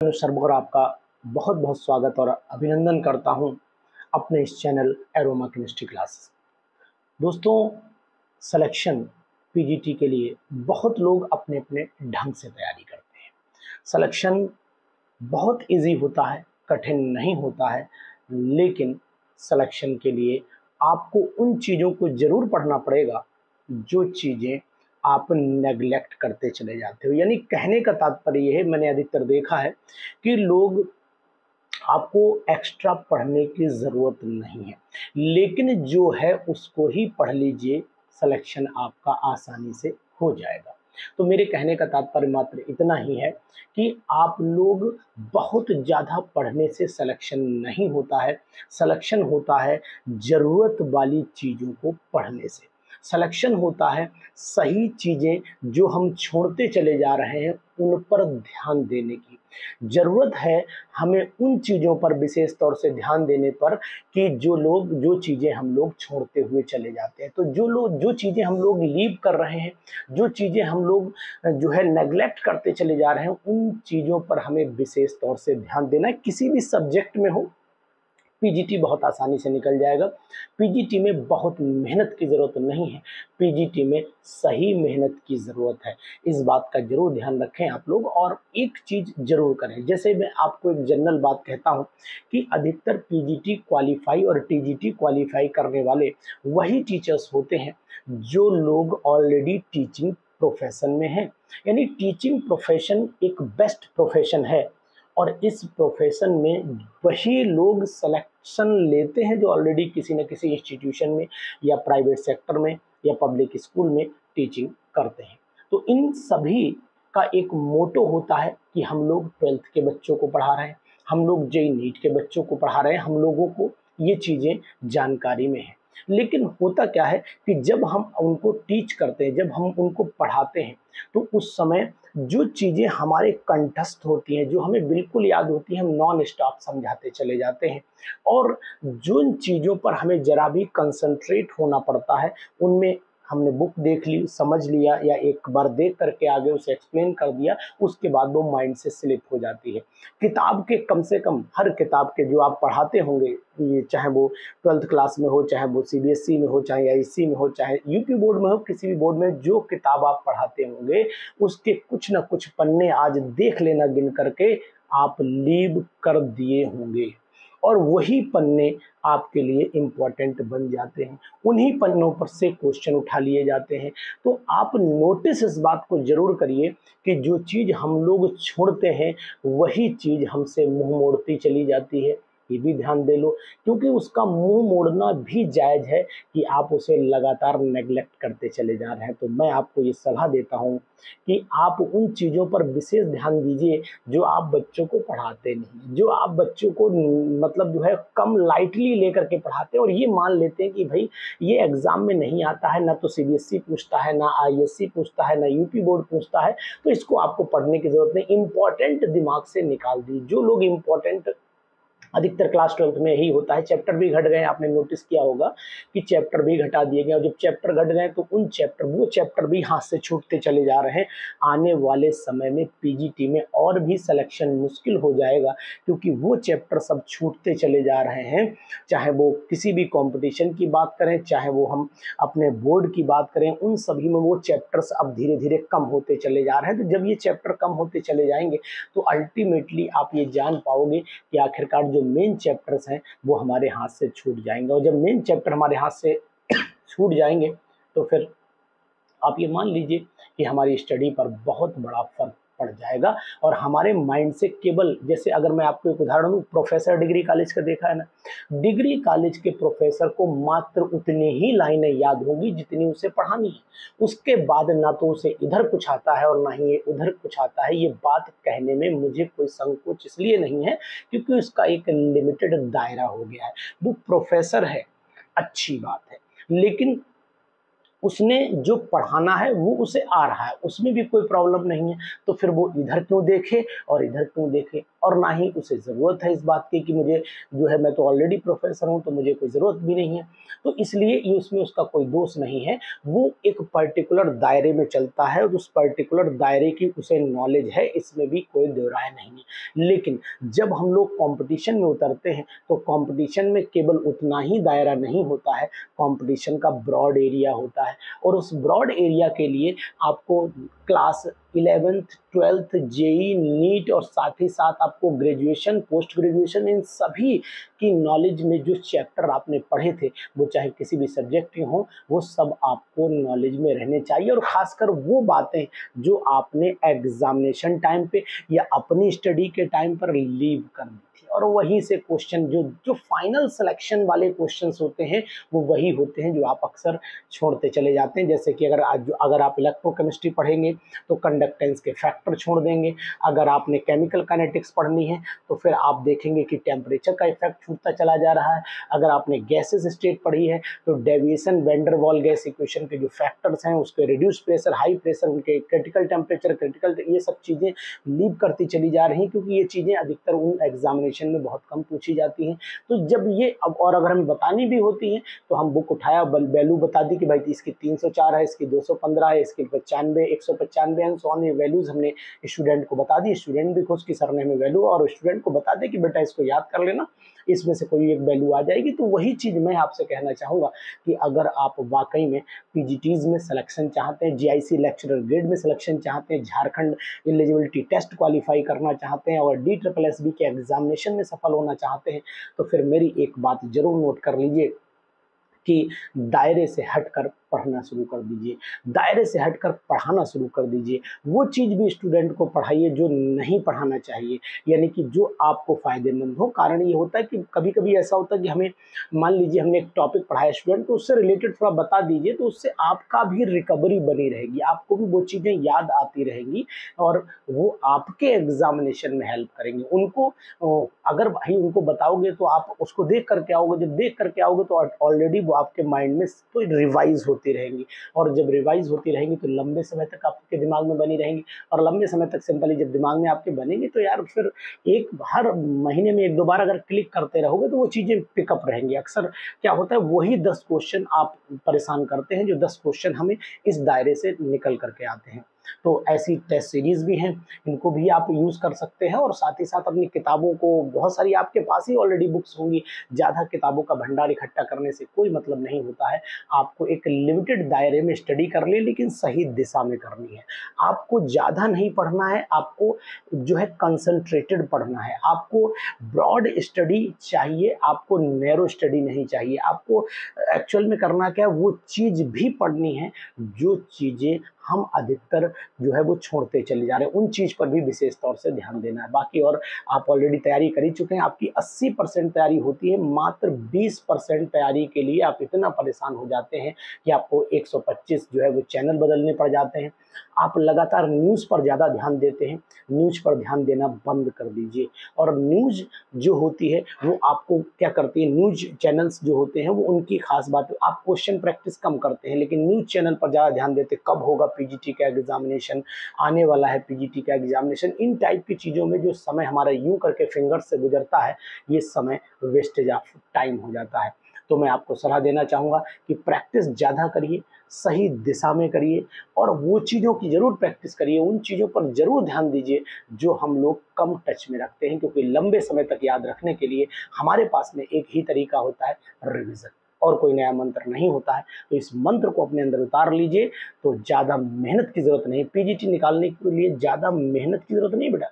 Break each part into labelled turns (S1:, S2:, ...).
S1: Server आपका बहुत बहुत स्वागत और अभिनंदन करता हूं अपने इस चैनल एरोमा केमिस्ट्री क्लासेस। दोस्तों, सिलेक्शन पीजीटी के लिए बहुत लोग अपने अपने ढंग से तैयारी करते हैं। सिलेक्शन बहुत इजी होता है, कठिन नहीं होता है, लेकिन सिलेक्शन के लिए आपको उन चीज़ों को ज़रूर पढ़ना पड़ेगा जो चीज़ें आप नेगलेक्ट करते चले जाते हो। यानी कहने का तात्पर्य ये है, मैंने अधिकतर देखा है कि लोग आपको एक्स्ट्रा पढ़ने की ज़रूरत नहीं है, लेकिन जो है उसको ही पढ़ लीजिए, सिलेक्शन आपका आसानी से हो जाएगा। तो मेरे कहने का तात्पर्य मात्र इतना ही है कि आप लोग बहुत ज़्यादा पढ़ने से सिलेक्शन नहीं होता है, सिलेक्शन होता है ज़रूरत वाली चीज़ों को पढ़ने से। सिलेक्शन होता है सही चीज़ें जो हम छोड़ते चले जा रहे हैं उन पर ध्यान देने की। ज़रूरत है हमें उन चीज़ों पर विशेष तौर से ध्यान देने पर कि जो चीज़ें हम लोग छोड़ते हुए चले जाते हैं। तो जो चीज़ें हम लोग लीव कर रहे हैं, जो चीज़ें हम लोग जो है नेगलेक्ट करते चले जा रहे हैं, उन चीज़ों पर हमें विशेष तौर से ध्यान देना है। किसी भी सब्जेक्ट में हो, पीजीटी बहुत आसानी से निकल जाएगा। पीजीटी में बहुत मेहनत की ज़रूरत नहीं है, पीजीटी में सही मेहनत की ज़रूरत है। इस बात का ज़रूर ध्यान रखें आप लोग, और एक चीज़ ज़रूर करें। जैसे मैं आपको एक जनरल बात कहता हूं कि अधिकतर पीजीटी क्वालिफाई और टीजीटी क्वालिफाई करने वाले वही टीचर्स होते हैं जो लोग ऑलरेडी टीचिंग प्रोफेशन में हैं। यानी टीचिंग प्रोफेशन एक बेस्ट प्रोफेशन है, और इस प्रोफेशन में वही लोग सिलेक्शन लेते हैं जो ऑलरेडी किसी न किसी इंस्टीट्यूशन में या प्राइवेट सेक्टर में या पब्लिक स्कूल में टीचिंग करते हैं। तो इन सभी का एक मोटो होता है कि हम लोग 12th के बच्चों को पढ़ा रहे हैं, हम लोग जेईई नीट के बच्चों को पढ़ा रहे हैं, हम लोगों को ये चीज़ें जानकारी में है। लेकिन होता क्या है कि जब हम उनको टीच करते हैं, जब हम उनको पढ़ाते हैं, तो उस समय जो चीज़ें हमारे कंठस्थ होती हैं, जो हमें बिल्कुल याद होती हैं, हम नॉन स्टॉप समझाते चले जाते हैं। और जिन चीज़ों पर हमें ज़रा भी कंसंट्रेट होना पड़ता है, उनमें हमने बुक देख ली, समझ लिया, या एक बार देख करके आगे उसे एक्सप्लेन कर दिया, उसके बाद वो माइंड से स्लिप हो जाती है। किताब के कम से कम हर किताब के जो आप पढ़ाते होंगे, ये चाहे वो 12th क्लास में हो, चाहे वो सीबीएसई में हो, चाहे आईएससी में हो, चाहे यूपी बोर्ड में हो, किसी भी बोर्ड में जो किताब आप पढ़ाते होंगे उसके कुछ न कुछ पन्ने आज देख लेना गिन करके आप लीव कर दिए होंगे, और वही पन्ने आपके लिए इम्पोर्टेंट बन जाते हैं। उन्हीं पन्नों पर से क्वेश्चन उठा लिए जाते हैं। तो आप नोटिस इस बात को ज़रूर करिए कि जो चीज़ हम लोग छोड़ते हैं वही चीज़ हमसे मुंह मोड़ती चली जाती है। ये भी ध्यान दे लो, क्योंकि उसका मुंह मोड़ना भी जायज़ है कि आप उसे लगातार नेगलेक्ट करते चले जा रहे हैं। तो मैं आपको ये सलाह देता हूँ कि आप उन चीज़ों पर विशेष ध्यान दीजिए जो आप बच्चों को पढ़ाते नहीं, जो आप बच्चों को मतलब जो है कम लाइटली लेकर के पढ़ाते हैं, और ये मान लेते हैं कि भाई ये एग्ज़ाम में नहीं आता है, ना तो सीबीएसई पूछता है, ना आईएससी पूछता है, ना यूपी बोर्ड पूछता है, तो इसको आपको पढ़ने की ज़रूरत नहीं। इम्पॉर्टेंट दिमाग से निकाल दीजिए। जो लोग इम्पॉर्टेंट, अधिकतर क्लास 12th में यही होता है, चैप्टर भी घट गए, आपने नोटिस किया होगा कि चैप्टर भी घटा दिए गए, और जब चैप्टर घट गए तो वो चैप्टर भी हाथ से छूटते चले जा रहे हैं। आने वाले समय में पीजीटी में और भी सिलेक्शन मुश्किल हो जाएगा, क्योंकि वो चैप्टर सब छूटते चले जा रहे हैं। चाहे वो किसी भी कंपटीशन की बात करें, चाहे वो हम अपने बोर्ड की बात करें, उन सभी में वो चैप्टर्स अब धीरे धीरे कम होते चले जा रहे हैं। तो जब ये चैप्टर कम होते चले जाएंगे तो अल्टीमेटली आप ये जान पाओगे कि आखिरकार जो मेन चैप्टर्स हैं वो हमारे हाथ से छूट जाएंगे, और जब मेन चैप्टर हमारे हाथ से छूट जाएंगे तो फिर आप ये मान लीजिए कि हमारी स्टडी पर बहुत बड़ा फर्क पड़ जाएगा, और हमारे माइंड से केवल, जैसे अगर मैं आपको एक उदाहरण दूं, प्रोफेसर डिग्री कॉलेज का देखा है ना, डिग्री कॉलेज के प्रोफेसर को मात्र उतनी ही लाइनें याद होंगी जितनी उसे पढ़ानी है। उसके बाद ना तो उसे इधर कुछ आता है और ना ही उधर कुछ आता है। ये बात कहने में मुझे कोई संकोच इसलिए नहीं है क्योंकि उसका एक लिमिटेड दायरा हो गया है। वो प्रोफेसर है, अच्छी बात है, लेकिन उसने जो पढ़ाना है वो उसे आ रहा है, उसमें भी कोई प्रॉब्लम नहीं है, तो फिर वो इधर क्यों देखे और इधर क्यों देखे। और ना ही उसे ज़रूरत है इस बात की कि मुझे जो है, मैं तो ऑलरेडी प्रोफेसर हूँ तो मुझे कोई ज़रूरत भी नहीं है। तो इसलिए ये उसमें उसका कोई दोष नहीं है, वो एक पर्टिकुलर दायरे में चलता है और उस पर्टिकुलर दायरे की उसे नॉलेज है, इसमें भी कोई दो राय नहीं है। लेकिन जब हम लोग कंपटीशन में उतरते हैं तो कंपटीशन में केवल उतना ही दायरा नहीं होता है, कंपटीशन का ब्रॉड एरिया होता है, और उस ब्रॉड एरिया के लिए आपको class 11th 12th JEE NEET और साथ ही साथ आपको ग्रेजुएशन पोस्ट ग्रेजुएशन इन सभी की नॉलेज में जो चैप्टर आपने पढ़े थे, वो चाहे किसी भी सब्जेक्ट के हों, वो सब आपको नॉलेज में रहने चाहिए। और ख़ासकर वो बातें जो आपने एग्जामिनेशन टाइम पे या अपनी स्टडी के टाइम पर लीव कर दी थी, और वहीं से क्वेश्चन जो जो फाइनल सिलेक्शन वाले क्वेश्चंस होते हैं वो वही होते हैं जो आप अक्सर छोड़ते चले जाते हैं। जैसे कि अगर आप इलेक्ट्रोकेमिस्ट्री पढ़ेंगे तो कंडक्टेंस के फैक्टर छोड़ देंगे, अगर आपने केमिकल काइनेटिक्स पढ़नी है तो फिर आप देखेंगे कि टेम्परेचर का इफेक्ट छूटता चला जा रहा है, अगर आपने गैसेस स्टेट पढ़ी है तो डेविएशन वैन डर वाल गैस इक्वेशन के जो फैक्टर्स हैं, उसके रिड्यूस प्रेशर हाई प्रेशर, उनके क्रिटिकल टेम्परेचर क्रिटिकल, ये सब चीज़ें लीव करती चली जा रही हैं, क्योंकि ये चीज़ें अधिकतर उन एग्जामिनेशन में बहुत कम पूछी जाती हैं। तो जब ये अब और अगर हमें बतानी भी होती हैं तो हम बुक उठाया, वैल्यू बता दी कि भाई इसकी 304 है, इसकी 215 है, इसकी 95 195 है, सो ऑन, ये वैल्यूज़ हमने स्टूडेंट को बता दी। स्टूडेंट भी खुश कि सर ने हमें वैल्यू, और स्टूडेंट को बता दे कि बेटा इसको याद कर लेना, इसमें से कोई एक वैल्यू आ जाएगी। तो वही चीज़ मैं आपसे कहना चाहूँगा कि अगर आप वाकई में पीजीटीज़ में सिलेक्शन चाहते हैं, जीआईसी लेक्चरर ग्रेड में सिलेक्शन चाहते हैं, झारखंड एलिजिबिलिटी टेस्ट क्वालिफाई करना चाहते हैं और DSSB के एग्जामिनेशन में सफल होना चाहते हैं, तो फिर मेरी एक बात ज़रूर नोट कर लीजिए कि दायरे से हटकर पढ़ना शुरू कर दीजिए, दायरे से हटकर पढ़ाना शुरू कर दीजिए। वो चीज़ भी स्टूडेंट को पढ़ाइए जो नहीं पढ़ाना चाहिए, यानी कि जो आपको फ़ायदेमंद हो। कारण ये होता है कि कभी-कभी ऐसा होता है कि हमें, मान लीजिए हमने एक टॉपिक पढ़ाया स्टूडेंट को, उससे रिलेटेड थोड़ा बता दीजिए, तो उससे आपका भी रिकवरी बनी रहेगी, आपको भी वो चीज़ें याद आती रहेंगी और वो आपके एग्जामिनेशन में हेल्प करेंगी। उनको अगर भाई उनको बताओगे तो आप उसको देख करके आओगे, जब देख करके आओगे तो ऑलरेडी वो आपके माइंड में तो रिवाइज होती रहेंगी, और जब रिवाइज होती रहेंगी तो लंबे समय तक आपके दिमाग में बनी रहेंगी, और लंबे समय तक सिंपली जब दिमाग में आपके बनेंगी तो यार फिर एक हर महीने में 1-2 बार अगर क्लिक करते रहोगे तो वो चीज़ें पिकअप रहेंगी। अक्सर क्या होता है, वही 10 क्वेश्चन आप परेशान करते हैं जो 10 क्वेश्चन हमें इस दायरे से निकल करके आते हैं। तो ऐसी टेस्ट सीरीज़ भी हैं, इनको भी आप यूज़ कर सकते हैं, और साथ ही साथ अपनी किताबों को, बहुत सारी आपके पास ही ऑलरेडी बुक्स होंगी, ज़्यादा किताबों का भंडार इकट्ठा करने से कोई मतलब नहीं होता है। आपको एक लिमिटेड दायरे में स्टडी करनी है, लेकिन सही दिशा में करनी है। आपको ज़्यादा नहीं पढ़ना है, आपको जो है कंसंट्रेटेड पढ़ना है, आपको ब्रॉड स्टडी चाहिए, आपको नैरो स्टडी नहीं चाहिए। आपको एक्चुअल में करना क्या है, वो चीज़ भी पढ़नी है जो चीज़ें हम अधिकतर जो है वो छोड़ते चले जा रहे हैं, उन चीज़ पर भी विशेष तौर से ध्यान देना है। बाकी और आप ऑलरेडी तैयारी कर ही चुके हैं, आपकी 80% तैयारी होती है, मात्र 20% तैयारी के लिए आप इतना परेशान हो जाते हैं कि आपको 125 जो है वो चैनल बदलने पड़ जाते हैं। आप लगातार न्यूज़ पर ज़्यादा ध्यान देते हैं, न्यूज़ पर ध्यान देना बंद कर दीजिए। और न्यूज़ जो होती है वो आपको क्या करती है, न्यूज़ चैनल्स जो होते हैं वो उनकी खास बात है, आप क्वेश्चन प्रैक्टिस कम करते हैं लेकिन न्यूज़ चैनल पर ज़्यादा ध्यान देते हैं, कब होगा पीजीटी का एग्जामिनेशन, आने वाला है पीजीटी का एग्जामिनेशन, इन टाइप की चीज़ों में जो समय हमारा यूं करके फिंगर्स से गुजरता है, ये समय वेस्टेज ऑफ टाइम हो जाता है। तो मैं आपको सलाह देना चाहूँगा कि प्रैक्टिस ज़्यादा करिए, सही दिशा में करिए, और वो चीज़ों की ज़रूर प्रैक्टिस करिए, उन चीज़ों पर ज़रूर ध्यान दीजिए जो हम लोग कम टच में रखते हैं, क्योंकि लंबे समय तक याद रखने के लिए हमारे पास में एक ही तरीका होता है, रिविज़न, और कोई नया मंत्र नहीं होता है। तो इस मंत्र को अपने अंदर उतार लीजिए, तो ज़्यादा मेहनत की ज़रूरत नहीं, पीजीटी निकालने के लिए ज़्यादा मेहनत की ज़रूरत नहीं बेटा,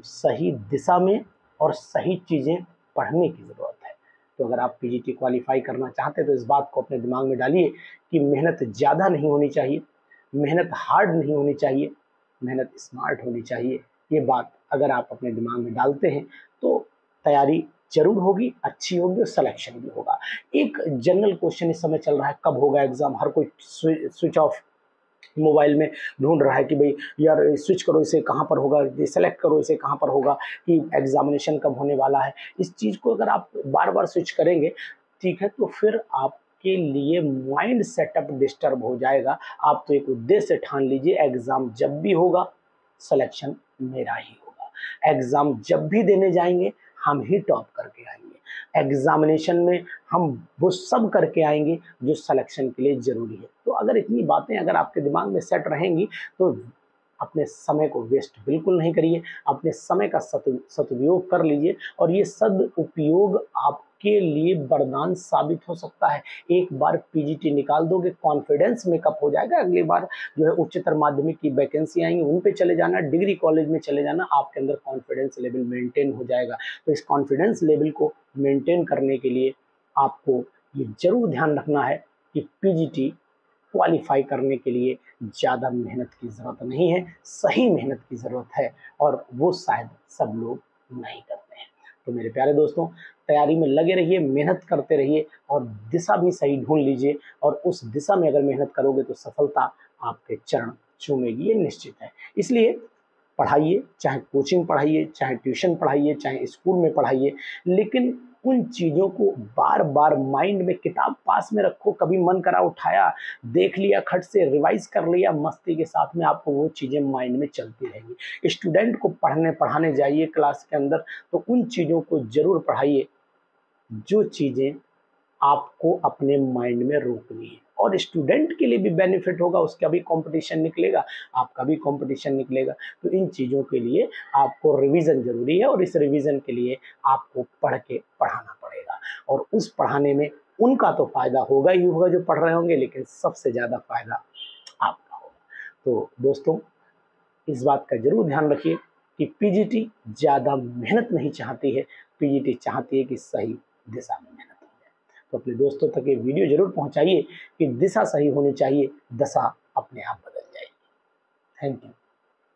S1: सही दिशा में और सही चीज़ें पढ़ने की ज़रूरत है। तो अगर आप पीजीटी क्वालिफाई करना चाहते हैं तो इस बात को अपने दिमाग में डालिए कि मेहनत ज़्यादा नहीं होनी चाहिए, मेहनत हार्ड नहीं होनी चाहिए, मेहनत स्मार्ट होनी चाहिए। ये बात अगर आप अपने दिमाग में डालते हैं तो तैयारी ज़रूर होगी, अच्छी होगी और सिलेक्शन भी होगा। एक जनरल क्वेश्चन इस समय चल रहा है, कब होगा एग्ज़ाम, हर कोई स्विच ऑफ मोबाइल में ढूंढ रहा है कि भाई यार स्विच करो, इसे कहाँ पर होगा, ये सेलेक्ट करो, इसे कहाँ पर होगा, कि एग्जामिनेशन कब होने वाला है। इस चीज़ को अगर आप बार बार स्विच करेंगे, ठीक है, तो फिर आप आपके लिए माइंड सेटअप डिस्टर्ब हो जाएगा। आप तो एक उद्देश्य ठान लीजिए, एग्ज़ाम जब भी होगा सिलेक्शन मेरा ही होगा। एग्ज़ाम जब भी देने जाएंगे हम ही टॉप करके आएंगे। एग्जामिनेशन में हम वो सब करके आएंगे जो सिलेक्शन के लिए ज़रूरी है। तो अगर इतनी बातें अगर आपके दिमाग में सेट रहेंगी तो अपने समय को वेस्ट बिल्कुल नहीं करिए, अपने समय का सदुपयोग कर लीजिए और ये सदुपयोग आपके लिए वरदान साबित हो सकता है। एक बार पीजीटी निकाल दोगे, कॉन्फिडेंस मेकअप हो जाएगा, अगली बार जो है उच्चतर माध्यमिक की वैकेंसी आएंगी उन पे चले जाना, डिग्री कॉलेज में चले जाना, आपके अंदर कॉन्फिडेंस लेवल मेंटेन हो जाएगा। तो इस कॉन्फिडेंस लेवल को मेंटेन करने के लिए आपको ये जरूर ध्यान रखना है कि पीजीटी क्वालिफाई करने के लिए ज़्यादा मेहनत की ज़रूरत नहीं है, सही मेहनत की ज़रूरत है और वो शायद सब लोग नहीं करते हैं। तो मेरे प्यारे दोस्तों, तैयारी में लगे रहिए, मेहनत करते रहिए और दिशा भी सही ढूंढ लीजिए और उस दिशा में अगर मेहनत करोगे तो सफलता आपके चरण चूमेगी, ये निश्चित है। इसलिए पढ़ाइए, चाहे कोचिंग पढ़ाइए, चाहे ट्यूशन पढ़ाइए, चाहे स्कूल में पढ़ाइए, लेकिन उन चीज़ों को बार बार माइंड में, किताब पास में रखो, कभी मन करा उठाया, देख लिया, खट से रिवाइज कर लिया, मस्ती के साथ में आपको वो चीज़ें माइंड में चलती रहेंगी। स्टूडेंट को पढ़ाने जाइए क्लास के अंदर तो उन चीज़ों को ज़रूर पढ़ाइए जो चीज़ें आपको अपने माइंड में रोकनी है और स्टूडेंट के लिए भी बेनिफिट होगा, उसका भी कंपटीशन निकलेगा, आपका भी कंपटीशन निकलेगा। तो इन चीज़ों के लिए आपको रिवीजन जरूरी है और इस रिवीजन के लिए आपको पढ़ के पढ़ाना पड़ेगा और उस पढ़ाने में उनका तो फायदा होगा ही होगा जो पढ़ रहे होंगे, लेकिन सबसे ज़्यादा फायदा आपका होगा। तो दोस्तों, इस बात का जरूर ध्यान रखिए कि पीजीटी ज़्यादा मेहनत नहीं चाहती है, पीजीटी चाहती है कि सही दिशा में मेहनत हो जाए। तो अपने दोस्तों तक ये वीडियो जरूर पहुंचाइए कि दिशा सही होनी चाहिए, दशा अपने आप बदल जाएगी। Thank you.